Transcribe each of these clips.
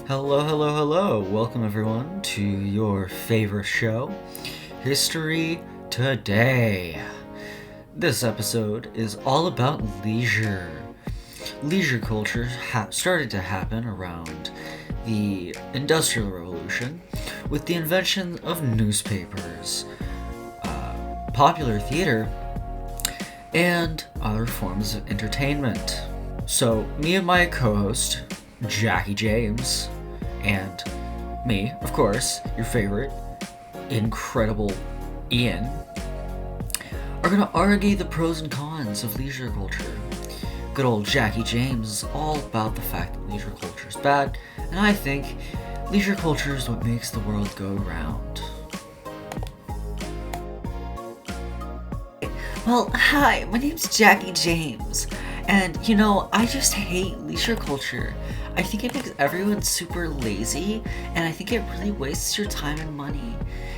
Hello, hello, hello. Welcome everyone to your favorite show, History Today. This episode is all about leisure. Leisure culture started to happen around the Industrial Revolution with the invention of newspapers, popular theater, and other forms of entertainment. So, me and my co-host, Jackie James, and me, of course, your favorite, incredible Ian, are going to argue the pros and cons of leisure culture. Good old Jackie James is all about the fact that leisure culture is bad, and I think leisure culture is what makes the world go round. Well, hi, my name's Jackie James, and I just hate leisure culture. I think it makes everyone super lazy, and I think it really wastes your time and money.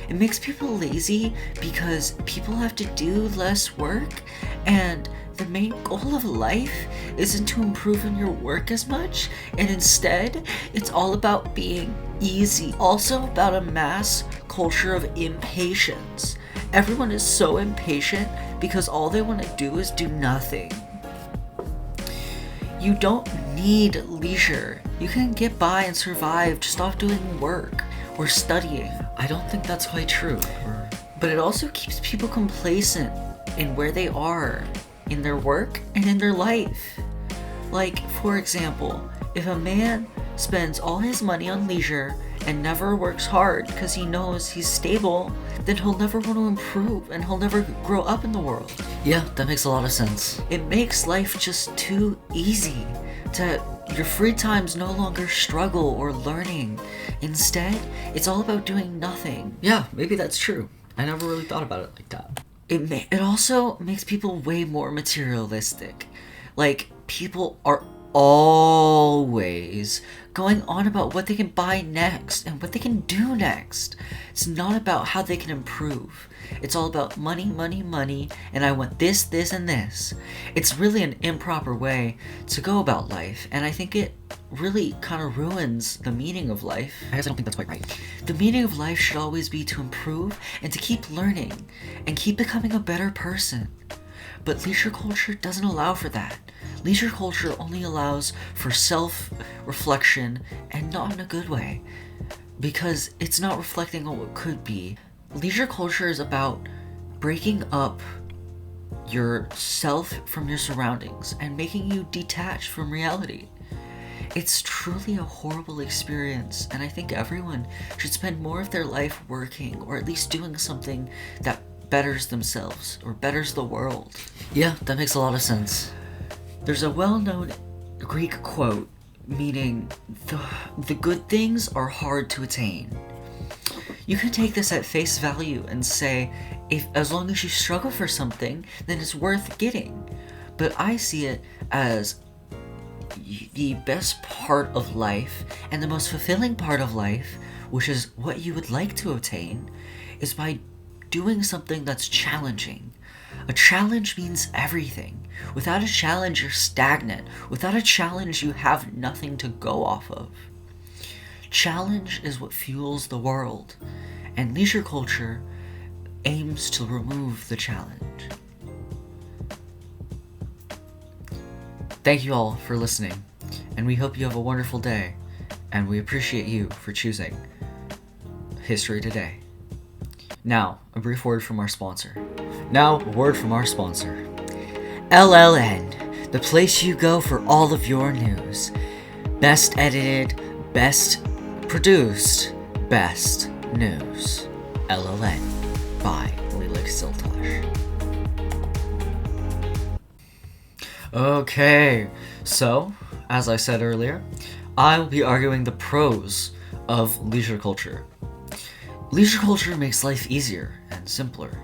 It makes people lazy because people have to do less work, and the main goal of life isn't to improve in your work as much, and instead, it's all about being easy. Also about a mass culture of impatience. Everyone is so impatient because all they want to do is do nothing. You don't need leisure. You can get by and survive just off doing work or studying. I don't think that's quite true. But it also keeps people complacent in where they are, in their work and in their life. Like, for example, if a man spends all his money on leisure and never works hard because he knows he's stable, then he'll never want to improve and he'll never grow up in the world. Yeah, that makes a lot of sense. It makes life just too easy. Your free time's no longer struggle or learning. Instead, it's all about doing nothing. Yeah, maybe that's true. I never really thought about it like that. It also makes people way more materialistic. Like, people are always going on about what they can buy next and what they can do next. It's not about how they can improve. It's all about money, money, money, and I want this, this, and this. It's really an improper way to go about life, and I think it really kind of ruins the meaning of life. I guess I don't think that's quite right. The meaning of life should always be to improve and to keep learning and keep becoming a better person. But leisure culture doesn't allow for that. Leisure culture only allows for self-reflection, and not in a good way, because it's not reflecting on what could be. Leisure culture is about breaking up yourself from your surroundings and making you detached from reality. It's truly a horrible experience, and I think everyone should spend more of their life working, or at least doing something that betters themselves or betters the world. Yeah, that makes a lot of sense. There's a well-known Greek quote meaning the good things are hard to attain. You can take this at face value and say, as long as you struggle for something, then it's worth getting. But I see it as the best part of life and the most fulfilling part of life, which is what you would like to obtain, is by doing something that's challenging. A challenge means everything. Without a challenge, you're stagnant. Without a challenge, you have nothing to go off of. Challenge is what fuels the world, and leisure culture aims to remove the challenge. Thank you all for listening, and we hope you have a wonderful day, and we appreciate you for choosing History Today. Now, a brief word from our sponsor. LLN, the place you go for all of your news. Best edited, best produced, best news. LLN by Lilik Siltosh. Okay, so, as I said earlier, I will be arguing the pros of leisure culture. Leisure culture makes life easier and simpler,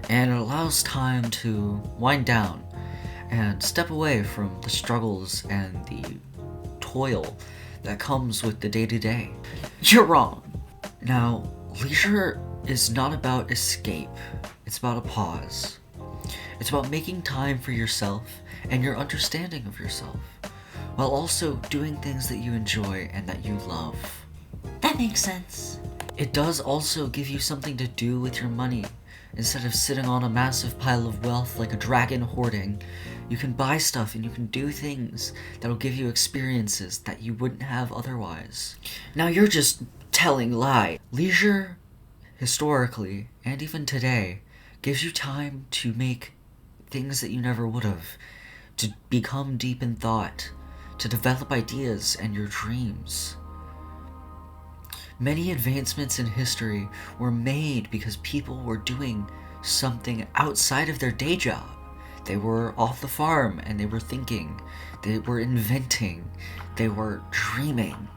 and it allows time to wind down and step away from the struggles and the toil that comes with the day-to-day. You're wrong. Now, leisure is not about escape, it's about a pause. It's about making time for yourself and your understanding of yourself. while also doing things that you enjoy and that you love. That makes sense. It does also give you something to do with your money. Instead of sitting on a massive pile of wealth like a dragon hoarding, you can buy stuff and you can do things that'll give you experiences that you wouldn't have otherwise. Now you're just telling lie. Leisure, historically, and even today, gives you time to make things that you never would have, to become deep in thought, to develop ideas and your dreams. Many advancements in history were made because people were doing something outside of their day job. They were off the farm and they were thinking, they were inventing, they were dreaming.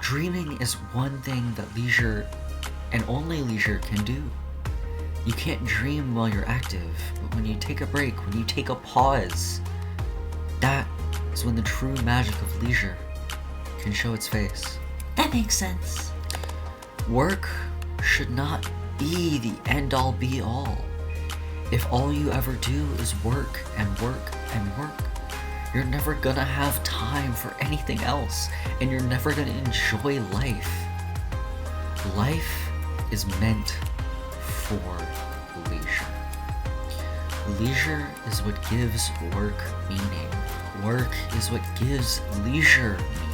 Dreaming is one thing that leisure, and only leisure, can do. You can't dream while you're active, but when you take a break, when you take a pause, that is when the true magic of leisure can show its face. That makes sense. Work should not be the end-all be-all. If all you ever do is work and work and work, you're never gonna have time for anything else, and you're never gonna enjoy life. Life is meant for leisure. Leisure is what gives work meaning. Work is what gives leisure meaning.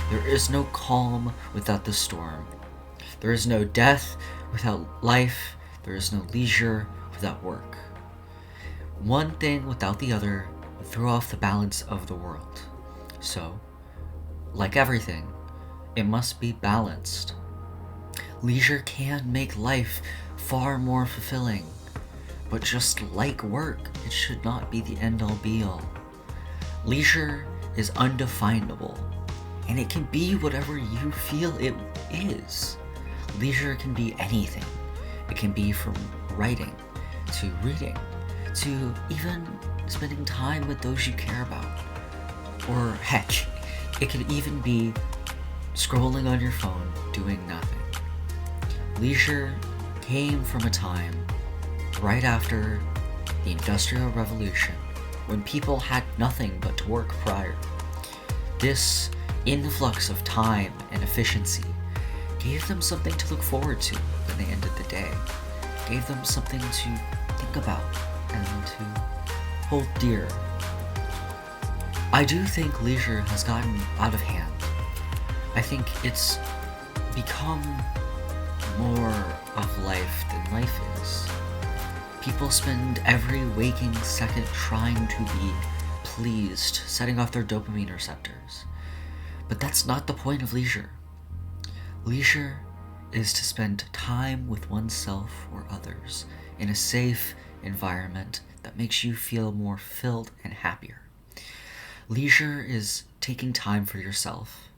There is no calm without the storm. There is no death without life. There is no leisure without work. One thing without the other would throw off the balance of the world. So, like everything, it must be balanced. Leisure can make life far more fulfilling, but just like work, it should not be the end-all be-all. Leisure is undefinable, and it can be whatever you feel it is. Leisure can be anything. It can be from writing, to reading, to even spending time with those you care about. Or heck, it could even be scrolling on your phone, doing nothing. Leisure came from a time right after the Industrial Revolution, when people had nothing but to work prior. This influx of time and efficiency gave them something to look forward to when they ended the day, gave them something to think about and to hold dear. I do think leisure has gotten out of hand. I think it's become more of life than life is. People spend every waking second trying to be pleased, setting off their dopamine receptors. But that's not the point of leisure. Leisure is to spend time with oneself or others in a safe environment that makes you feel more filled and happier. Leisure is taking time for yourself,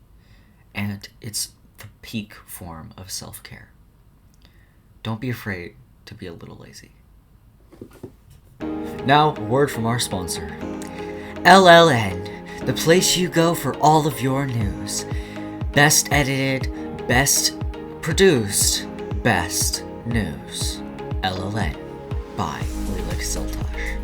and it's the peak form of self-care. Don't be afraid to be a little lazy. Now, a word from our sponsor. LLN, the place you go for all of your news. Best edited, best produced, best news. LLN by Leela Siltosh.